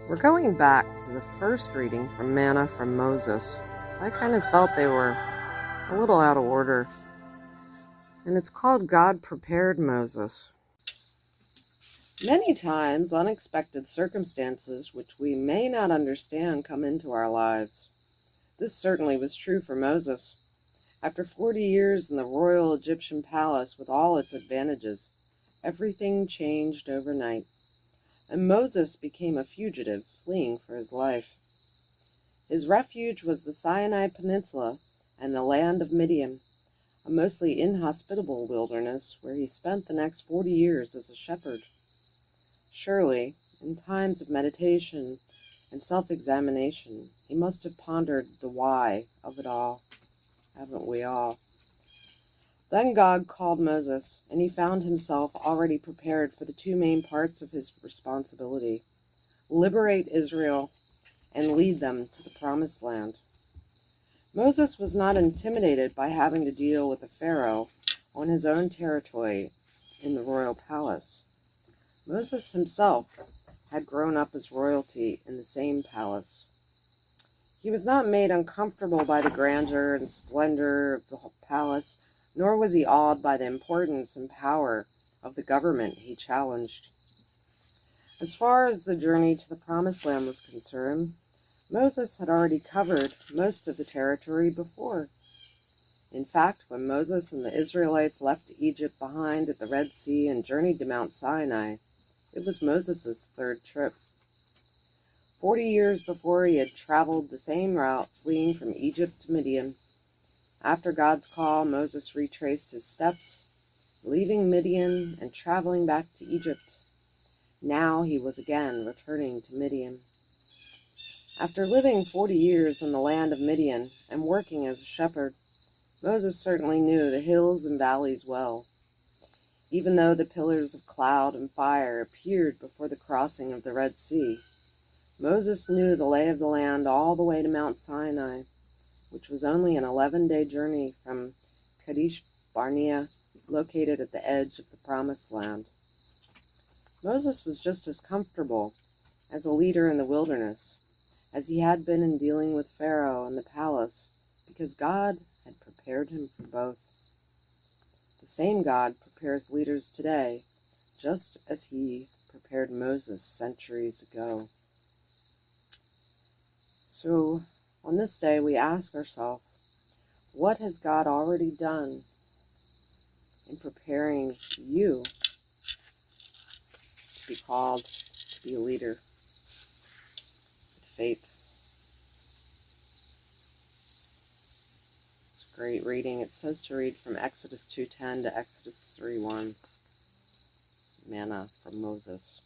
We're going back to the first reading from Manna from Moses, because I kind of felt they were a little out of order. And it's called God Prepared Moses. Many times, unexpected circumstances which we may not understand come into our lives. This certainly was true for Moses. After 40 years in the royal Egyptian palace with all its advantages, everything changed overnight, and Moses became a fugitive, fleeing for his life. His refuge was the Sinai Peninsula and the land of Midian, a mostly inhospitable wilderness where he spent the next 40 years as a shepherd. Surely, in times of meditation and self-examination, he must have pondered the why of it all. Haven't we all? Then God called Moses, and he found himself already prepared for the two main parts of his responsibility: liberate Israel and lead them to the promised land. Moses was not intimidated by having to deal with a pharaoh on his own territory in the royal palace. Moses himself had grown up as royalty in the same palace. He was not made uncomfortable by the grandeur and splendor of the palace, nor was he awed by the importance and power of the government he challenged. As far as the journey to the Promised Land was concerned, Moses had already covered most of the territory before. In fact, when Moses and the Israelites left Egypt behind at the Red Sea and journeyed to Mount Sinai, it was Moses' third trip. 40 years before, he had traveled the same route, fleeing from Egypt to Midian. After God's call, Moses retraced his steps, leaving Midian and traveling back to Egypt. Now he was again returning to Midian. After living 40 years in the land of Midian and working as a shepherd, Moses certainly knew the hills and valleys well. Even though the pillars of cloud and fire appeared before the crossing of the Red Sea, Moses knew the lay of the land all the way to Mount Sinai, which was only an 11-day journey from Kadesh Barnea, located at the edge of the Promised Land. Moses was just as comfortable as a leader in the wilderness as he had been in dealing with Pharaoh in the palace, because God had prepared him for both. The same God prepares leaders today, just as he prepared Moses centuries ago. So, on this day, we ask ourselves, what has God already done in preparing you to be called to be a leader with faith? It's a great reading. It says to read from Exodus 2:10 to Exodus 3:1. Manna from Moses.